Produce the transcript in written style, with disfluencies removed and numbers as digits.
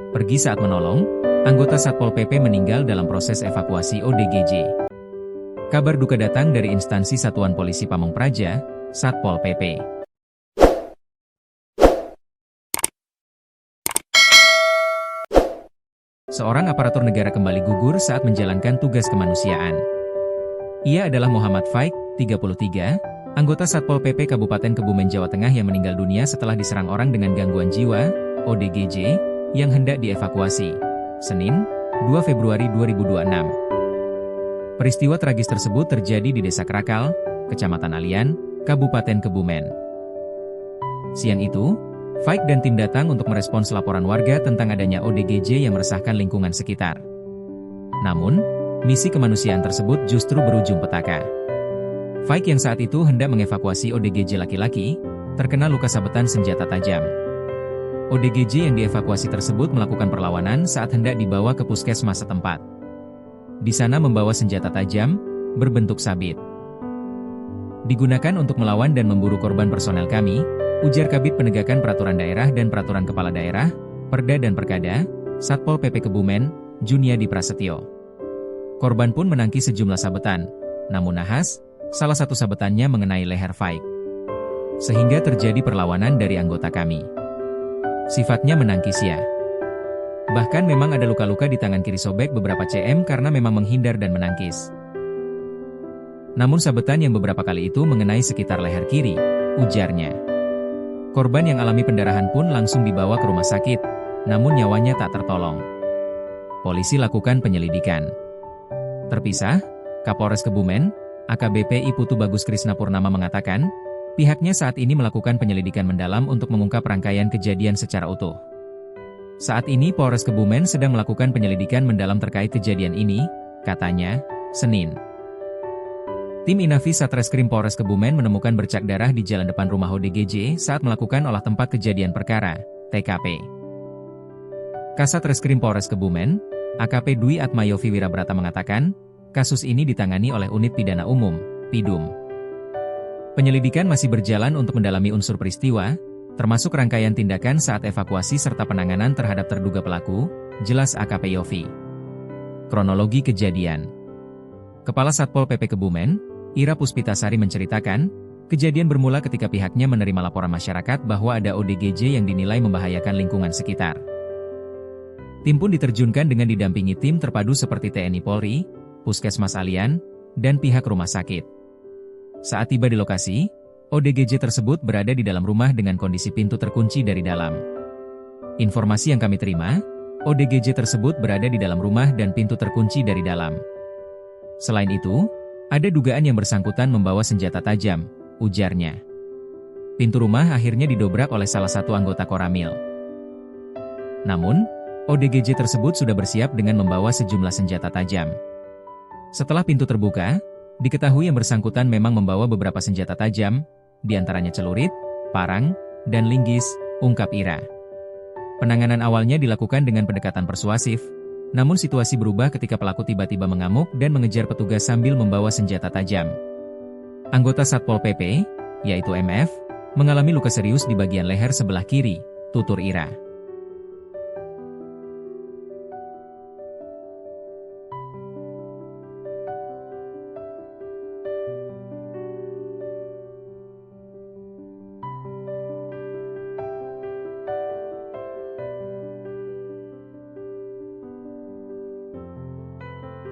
Pergi saat menolong, anggota Satpol PP meninggal dalam proses evakuasi ODGJ. Kabar duka datang dari instansi Satuan Polisi Pamong Praja, Satpol PP. Seorang aparatur negara kembali gugur saat menjalankan tugas kemanusiaan. Ia adalah Muhammad Faik, 33, anggota Satpol PP Kabupaten Kebumen, Jawa Tengah yang meninggal dunia setelah diserang orang dengan gangguan jiwa, ODGJ, yang hendak dievakuasi. Senin, 2 Februari 2026. Peristiwa tragis tersebut terjadi di Desa Krakal, Kecamatan Alian, Kabupaten Kebumen. Siang itu, Faik dan tim datang untuk merespons laporan warga tentang adanya ODGJ yang meresahkan lingkungan sekitar. Namun, misi kemanusiaan tersebut justru berujung petaka. Faik yang saat itu hendak mengevakuasi ODGJ laki-laki, terkena luka sabetan senjata tajam. ODGJ yang dievakuasi tersebut melakukan perlawanan saat hendak dibawa ke puskesmas setempat. Di sana membawa senjata tajam, berbentuk sabit. Digunakan untuk melawan dan memburu korban personel kami, ujar Kabid Penegakan Peraturan Daerah dan Peraturan Kepala Daerah, Perda dan Perkada, Satpol PP Kebumen, Juniadi Prasetyo. Korban pun menangki sejumlah sabetan, namun nahas, salah satu sabetannya mengenai leher Faik. Sehingga terjadi perlawanan dari anggota kami. Sifatnya menangkis ya. Bahkan memang ada luka-luka di tangan kiri sobek beberapa cm karena memang menghindar dan menangkis. Namun sabetan yang beberapa kali itu mengenai sekitar leher kiri, ujarnya. Korban yang alami pendarahan pun langsung dibawa ke rumah sakit, namun nyawanya tak tertolong. Polisi lakukan penyelidikan. Terpisah, Kapolres Kebumen, AKBP I Putu Bagus Krisna Purnama mengatakan, pihaknya saat ini melakukan penyelidikan mendalam untuk mengungkap rangkaian kejadian secara utuh. Saat ini Polres Kebumen sedang melakukan penyelidikan mendalam terkait kejadian ini, katanya, Senin. Tim Inafis Satreskrim Polres Kebumen menemukan bercak darah di jalan depan rumah ODGJ saat melakukan olah tempat kejadian perkara, TKP. Kasat Reskrim Polres Kebumen, AKP Dwi Atmayovi Wirabrata mengatakan, kasus ini ditangani oleh Unit Pidana Umum, PIDUM. Penyelidikan masih berjalan untuk mendalami unsur peristiwa, termasuk rangkaian tindakan saat evakuasi serta penanganan terhadap terduga pelaku, jelas AKP Yofi. Kronologi kejadian. Kepala Satpol PP Kebumen, Ira Puspitasari menceritakan, kejadian bermula ketika pihaknya menerima laporan masyarakat bahwa ada ODGJ yang dinilai membahayakan lingkungan sekitar. Tim pun diterjunkan dengan didampingi tim terpadu seperti TNI Polri, Puskesmas Alian, dan pihak rumah sakit. Saat tiba di lokasi, ODGJ tersebut berada di dalam rumah dengan kondisi pintu terkunci dari dalam. Informasi yang kami terima, ODGJ tersebut berada di dalam rumah dan pintu terkunci dari dalam. Selain itu, ada dugaan yang bersangkutan membawa senjata tajam, ujarnya. Pintu rumah akhirnya didobrak oleh salah satu anggota Koramil. Namun, ODGJ tersebut sudah bersiap dengan membawa sejumlah senjata tajam. Setelah pintu terbuka, diketahui yang bersangkutan memang membawa beberapa senjata tajam, diantaranya celurit, parang, dan linggis, ungkap Ira. Penanganan awalnya dilakukan dengan pendekatan persuasif, namun situasi berubah ketika pelaku tiba-tiba mengamuk dan mengejar petugas sambil membawa senjata tajam. Anggota Satpol PP, yaitu MF, mengalami luka serius di bagian leher sebelah kiri, tutur Ira.